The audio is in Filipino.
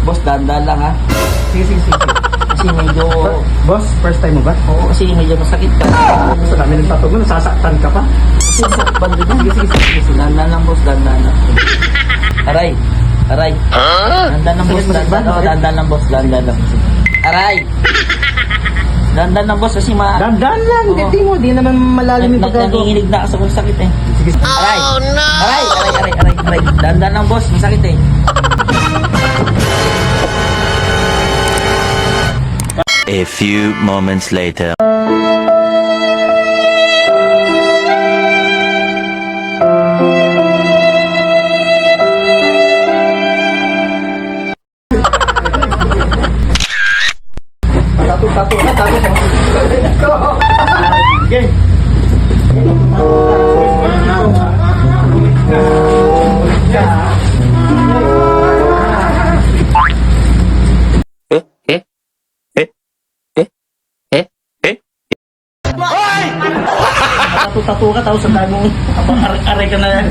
Boss, dahan-dahan lang ha. Sige, sige, sige. Kasi medyo... Boss, first time mo ba? Oo, kasi medyo masakit ka. Sa dami ng tattoo mo, nasasaktan ka pa. Kasi masakit banda dyan. Sige, sige, sige, sige. Dahan-dahan lang, boss, dahan-dahan lang. Aray, aray. Dahan-dahan lang, boss, Sakit ba? dahan-dahan. Oo, dahan-dahan lang, boss, dahan-dahan lang. Aray! Dahan-dahan lang, boss, kasi Dandan lang, Oo. hindi mo, di naman malalim yung pagkago. nanginginig na ako sa sakit eh. Sige, sige. Aray! Aray! Aray! Aray! Aray! Dahan-dahan lang, boss, masakit eh. A few moments later. Tattoo. Okay. Tattoo ka, tapos ang dami mong aray ka na yan.